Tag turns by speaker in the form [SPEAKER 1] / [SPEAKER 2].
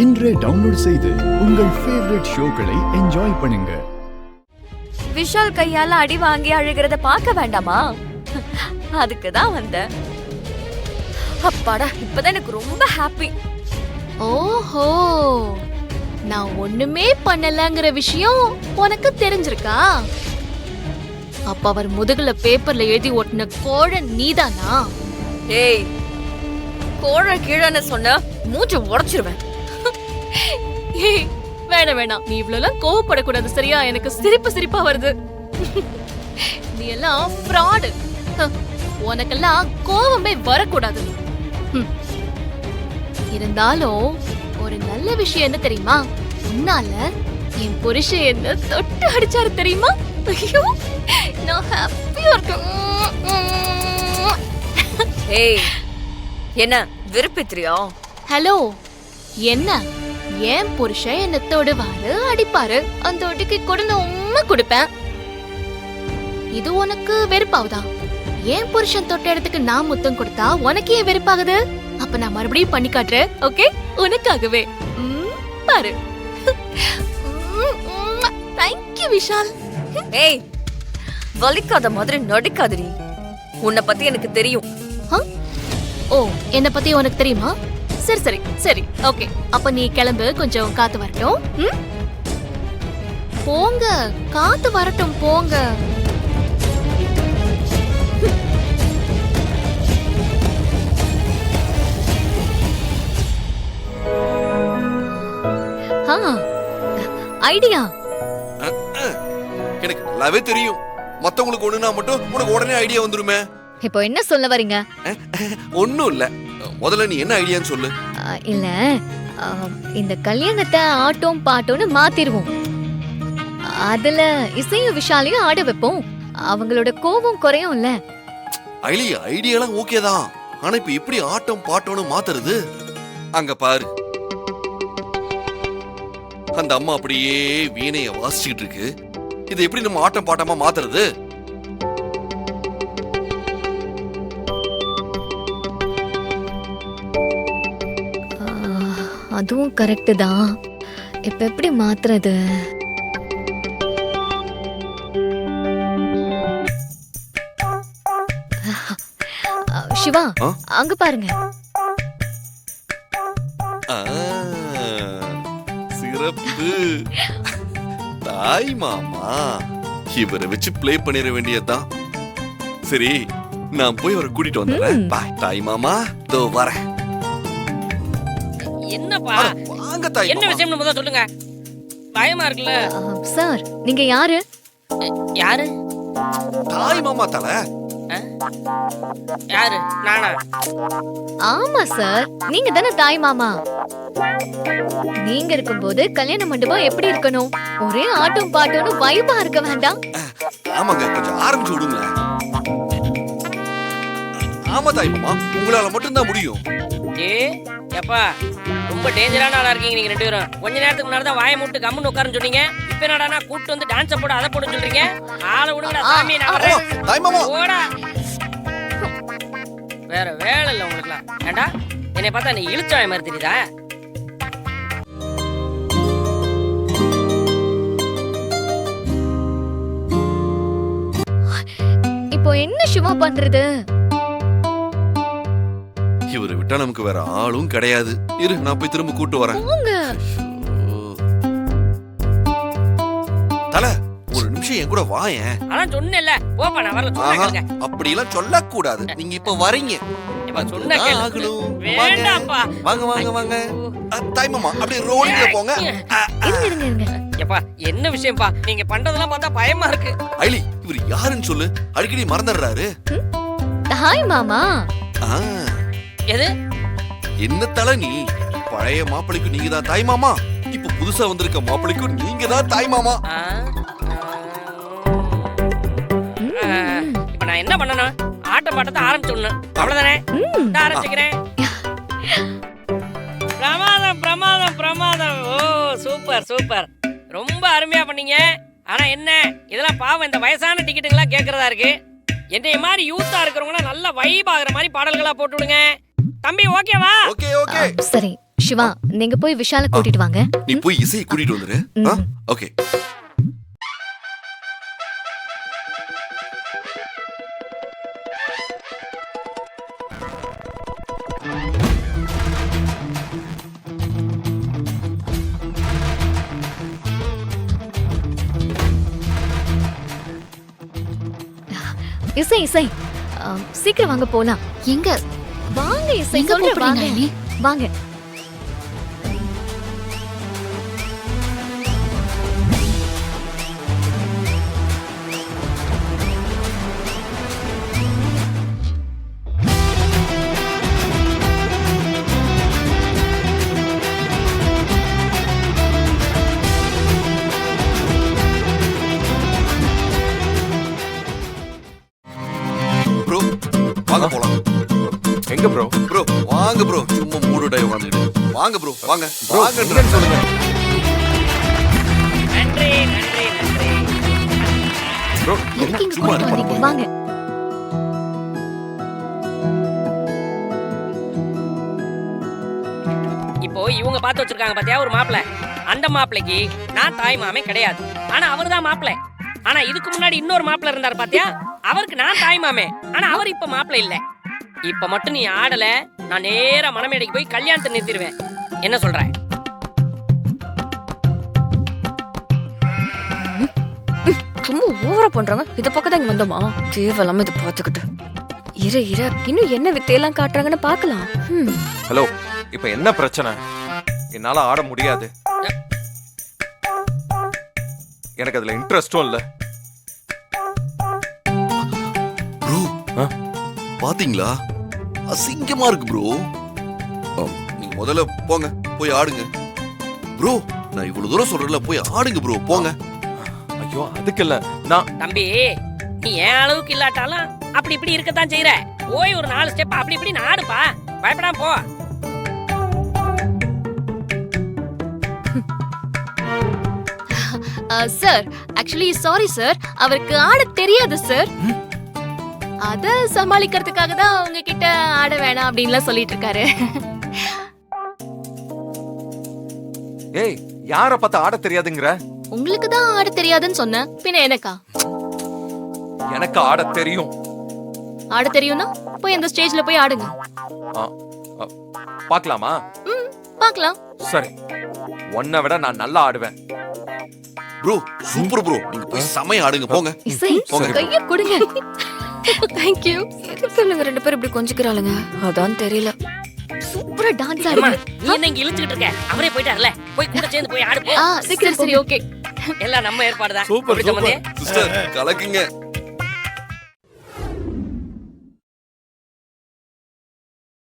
[SPEAKER 1] இன்றே டவுன்லோட் செய்து உங்கள் ஃபேவரட் ஷோக்களை என்ஜாய் பண்ணுங்க.
[SPEAKER 2] விஷால் கையால அடி வாங்கி அழுகிறத பார்க்க வேண்டாமா? அதுக்கு தான் வந்தேன். அப்பாடா, இப்பதான் எனக்கு ரொம்ப ஹாப்பி.
[SPEAKER 3] ஓஹோ, நான் ஒண்ணுமே பண்ணலங்கிற விஷயம் உனக்கு தெரிஞ்சிருக்கா? அப்ப அவர் முதுகுல பேப்பர்ல எழுதி ஒட்டின கோழன் நீதானா?
[SPEAKER 2] ஏய், கோழ கீழன்னு சொன்ன மூச்சு உடைச்சிருவேன்.
[SPEAKER 3] ஏய், வேணாம் வேணாம், நீ இவ்வளவு கோவப்படக்கூடாது சரியா? எனக்கு சிரிப்பா வருது. நீ எல்லாம் ஃப்ராடு. உனக்கெல்லாம் கோவமே வரக்கூடாது. இருந்தாலும் ஒரு நல்ல விஷயம் என்ன தெரியுமா? உன்னால என் புருஷன் என்ன தொட்டு அடிச்சாரு தெரியுமா? ஐயோ, நான் ஹாப்பியா இருக்கேன்.
[SPEAKER 2] ஏய், என்ன விருப்பத்திரியா?
[SPEAKER 3] ஹலோ, என்ன? என் புருஷன் என்ன தொடுவாரு, அடிப்பாரு, அந்த ஒட்டிக்கு கொடுந்து உண்மை கொடுப்பேன். இது உனக்கு வெறுப்பாவுதா? என் புருஷன் தொட்ட இடத்துக்கு நான் முத்தம் கொடுத்தா உனக்கு ஏன் வெறுப்பாகுது? அப்ப நான் மறுபடியும் பண்ணி காட்டுறேன், ஓகே? உனக்காகவே. பாரு. தேங்க்யூ விஷால்.
[SPEAKER 2] ஏய், வலிக்காத மாதிரி நடிக்காதடி. உன்னை பத்தி எனக்கு தெரியும்.
[SPEAKER 3] ஓ, என்ன பத்தி உனக்கு தெரியுமா? சரி சரி சரி, ஓகே. அப்ப நீ கிளம்பு, கொஞ்சம் காத்து வரட்டும். போங்க, காத்து வரட்டும், போங்க. ஐடியா
[SPEAKER 4] எனக்கு நல்லாவே தெரியும். மத்தவங்களுக்கு ஒண்ணுனா மட்டும் உனக்கு உடனே ஐடியா வந்துருமே.
[SPEAKER 3] இப்போ என்ன சொல்ல வரீங்க?
[SPEAKER 4] ஒண்ணும் இல்ல, முதல்ல நீ என்ன ஐடியான்னு சொல்லு.
[SPEAKER 3] இல்ல, இந்த கல்யாணத்தை ஆட்டம் பாட்டோன்னு மாத்திருவோம். அதுல இசையும் விஷாலையும் ஆட வைப்போம். அவங்களோட கோபம் குறையும்ல.
[SPEAKER 4] ஐலி, ஐடியாலாம் ஓகே தான். ஆனா இப்ப எப்படி ஆட்டம் பாட்டோன்னு மாத்துறது? அங்க பாரு, அந்த அம்மா அப்படியே வீணைய வாசிச்சுட்டு இருக்கு. இதை எப்படி நம்ம ஆட்டம் பாட்டமா மாத்துறது?
[SPEAKER 3] அதுவும் கரெக்ட் தான். இப்ப எப்படி மாத்துறது? சிவா, அங்க பாருங்க.
[SPEAKER 4] சிறப்பு. தாய் மாமா இவரை வச்சு பிளே பண்ணிட வேண்டியதுதான். சரி, நான் போய் அவரை கூட்டிட்டு வந்துடுறேன். பாய் தாய் மாமா, தோ வரேன்.
[SPEAKER 5] என்னப்பா,
[SPEAKER 4] வாங்க தாய்
[SPEAKER 5] என்ன விஷயம்னு முதல்ல சொல்லுங்க. பயமா இருக்குல்ல?
[SPEAKER 3] சார், நீங்க யாரு?
[SPEAKER 5] யாரு?
[SPEAKER 4] தாய் மாமா தல.
[SPEAKER 5] யாரு? நானா?
[SPEAKER 3] ஆமா சார், நீங்க தானே தாய் மாமா. நீங்க இருக்கும்போது கல்யாண மண்டபம் எப்படி இருக்கணும்? ஒரே ஆட்டம் பாட்டோன்னு வைபா இருக்க வேண்டாம்?
[SPEAKER 4] ஆமாங்க, கொஞ்சம் ஆரம்பிச்சு விடுங்க. ஆமா தாய் மாமா, உங்களால மட்டும்தான் முடியும்.
[SPEAKER 5] எப்பா, ரொம்ப டேஞ்சரான ஆளா இருக்கீங்க நீங்க ரெண்டு பேரும். கொஞ்ச நேரத்துக்கு முன்னாடி தான் வாயை மூட்டு கம்முன்னு உட்காருன்னு சொன்னீங்க. இப்ப என்னடானா கூட்டு வந்து டான்ஸ் போட அதை போட சொல்றீங்க. ஆளை விடுங்கடா சாமி, நான் வரேன்.
[SPEAKER 4] தாய் மாமா
[SPEAKER 5] ஓடா. வேற வேலை இல்ல உங்களுக்குலாம். ஏண்டா, என்னை பார்த்தா நீ இழுச்சாய மாதிரி தெரியுதா?
[SPEAKER 3] இப்போ என்ன சிவா பண்றது?
[SPEAKER 4] இவரை விட்டா நமக்கு வேற ஆளும் கிடையாது. இரு, நான் போய் திரும்ப கூட்டு வரேன். தல, ஒரு நிமிஷம் என் கூட வாயேன்.
[SPEAKER 5] அதான் சொன்னேன்ல, போப்பா, நான் வரல. சொன்னா
[SPEAKER 4] அப்படி எல்லாம் சொல்லக்கூடாது. நீங்க இப்ப வரீங்க.
[SPEAKER 5] சொன்ன கேளு. வேண்டாப்பா.
[SPEAKER 4] வாங்க வாங்க வாங்க. தாய் மாமா, அப்படியே ரோலிங்ல போங்க.
[SPEAKER 5] எப்பா, என்ன விஷயம்ப்பா? நீங்க பண்றதெல்லாம் பார்த்தா பயமா இருக்கு.
[SPEAKER 4] ஐலி, இவர் யாருன்னு சொல்லு. அடிக்கடி மறந்துடுறாரு.
[SPEAKER 3] தாய் மாமா.
[SPEAKER 5] எது?
[SPEAKER 4] என்ன தல நீ? பழைய மாப்பிளைக்கு நீங்க தான் தாய் மாமா. இப்ப புதுசா வந்திருக்க மாப்பிளைக்கும் நீங்க தான் தாய் மாமா.
[SPEAKER 5] இப்ப நான் என்ன பண்ணணும்? ஆட்டம் பாட்டத்தை ஆரம்பிச்சுடணும், அவ்வளவுதானே? ஆரம்பிச்சுக்கிறேன். பிரமாதம் பிரமாதம் பிரமாதம். ஓ, சூப்பர் சூப்பர், ரொம்ப அருமையா பண்ணீங்க. ஆனா என்ன, இதெல்லாம் பாவம் இந்த வயசான டிக்கெட்டுங்களா கேட்கறதா இருக்கு. என்னைய மாதிரி யூத்தா இருக்கிறவங்க நல்ல வைப் ஆகுற மாதிரி பாடல்களா போட்டு விடுங்க. தம்பி, ஓகேவா?
[SPEAKER 4] Okay okay.
[SPEAKER 3] சரி சிவா நீங்க போய் விஷால கூட்டிட்டு வாங்க.
[SPEAKER 4] நீ போய் இசையை கூட்டிட்டு வந்துரு. ஓகே.
[SPEAKER 2] இசை இசை சீக்கிரம் வாங்க போலாம்.
[SPEAKER 3] எங்க
[SPEAKER 2] வாங்க இசை,
[SPEAKER 3] எங்க
[SPEAKER 2] சொல்றேன்
[SPEAKER 3] கூப்பிடுறீங்க,
[SPEAKER 2] வாங்க.
[SPEAKER 3] அண்ணி?
[SPEAKER 2] வாங்க.
[SPEAKER 4] ப்ரோ வாங்க போலாம்.
[SPEAKER 6] எங்க ப்ரோ?
[SPEAKER 4] ப்ரோ வாங்க ப்ரோ, சும்மா மூடுடா உட்காந்துக்கிட்டு. வாங்க ப்ரோ வாங்க
[SPEAKER 6] ப்ரோ
[SPEAKER 4] வாங்கன்றேன்.
[SPEAKER 6] சொல்லுங்க.
[SPEAKER 5] நன்றி நன்றி நன்றி.
[SPEAKER 6] ப்ரோ
[SPEAKER 3] எதுக்கு இங்க
[SPEAKER 4] சும்மா
[SPEAKER 3] கூட்டிட்டு
[SPEAKER 4] இரு.
[SPEAKER 3] வந்தீங்க?
[SPEAKER 2] வாங்க.
[SPEAKER 5] இப்போ இவங்க பார்த்து வச்சிருக்காங்க பாத்தியா ஒரு மாப்பிளை. அந்த மாப்பிளைக்கு நான் தாய் மாமே கிடையாது, ஆனா அவர்தான் மாப்பிளை. ஆனா இதுக்கு முன்னாடி இன்னொரு மாப்பிளை இருந்தார் பாத்தியா, அவருக்கு நான் தாய் மாமே, ஆனா அவர் இப்ப மாப்பிளை இல்ல. இப்ப மட்டும் நீ ஆடல, நான் நேரா மணமேடைக்கு போய் கல்யாணத்தை நிறுத்திடுவேன். என்ன சொல்ற?
[SPEAKER 2] சும்மா ஓவரா பண்றாங்க. இத பக்கம் தான் இங்க வந்தோமா? தேவையில்லாம இதை பார்த்துக்கிட்டு. இரு இரு, இன்னும் என்ன வித்தையெல்லாம் காட்டுறாங்கன்னு பார்க்கலாம்.
[SPEAKER 6] ஹலோ, இப்போ என்ன பிரச்சனை? என்னால ஆட முடியாது. எனக்கு அதுல இன்ட்ரெஸ்டும் இல்ல.
[SPEAKER 4] ப்ரோ
[SPEAKER 6] ஆ?
[SPEAKER 4] பாத்தீங்களா, அசிங்கமா இருக்கு ப்ரோ. நீங்க முதல்ல போங்க, போய் ஆடுங்க. ப்ரோ நான் இவ்வளவு தூரம் சொல்றேன்ல, போய் ஆடுங்க ப்ரோ, போங்க.
[SPEAKER 6] ஐயோ அதுக்கு இல்ல, நான்
[SPEAKER 5] தம்பி நீ என் அளவுக்கு இல்லாட்டாலும் அப்படி இப்படி இருக்கத்தான் செய்யற. போய் ஒரு 4 ஸ்டெப் அப்படி இப்படி ஆடுப்பா, பயப்படாம போ.
[SPEAKER 3] சார் ஆக்சுவலி சாரி சார், அவருக்கு ஆட தெரியாது சார். அத சமாளிக்கிறதுக்காக தான் உங்ககிட்ட ஆட வேணாம் அப்படின்லாம் சொல்லிட்டு இருக்காரு.
[SPEAKER 6] ஏய் யார பார்த்து ஆட தெரியாதுங்கற?
[SPEAKER 3] உங்களுக்கு தான் ஆட தெரியாதுன்னு சொன்னேன், பின்ன எனக்கா?
[SPEAKER 6] எனக்கு ஆட தெரியும்.
[SPEAKER 3] ஆட தெரியும்னா போய் அந்த ஸ்டேஜ்ல போய் ஆடுங்க.
[SPEAKER 6] பார்க்கலாமா?
[SPEAKER 3] பார்க்கலாம்.
[SPEAKER 6] சரி, உன்னை விட நான் நல்லா ஆடுவேன்.
[SPEAKER 4] ப்ரோ சூப்பர் ப்ரோ, நீங்க போய் செமையா ஆடுங்க, போங்க.
[SPEAKER 2] இசை
[SPEAKER 4] போங்க.
[SPEAKER 2] கைய கொடுங்க. Thank you. எதுக்கு இவங்க ரெண்டு பேரும் இப்படி கொஞ்சிக்கிறாளுங்க? அதான் தெரியல. சூப்பரா டான்ஸ்
[SPEAKER 5] அம்மா,
[SPEAKER 2] ஆடுங்க.
[SPEAKER 5] நீ என்ன இங்க இழுச்சுக்கிட்டு இருக்க? அவரே போயிட்டார்ல, போய் கூட சேர்ந்து போய் ஆடு போ.
[SPEAKER 3] சரி சரி ஓகே.
[SPEAKER 5] எல்லாம் நம்ம ஏற்பாடுதான்.
[SPEAKER 4] சூப்பர்
[SPEAKER 5] எப்படி சம்பந்தி?
[SPEAKER 4] சிஸ்டர் கலக்குங்க.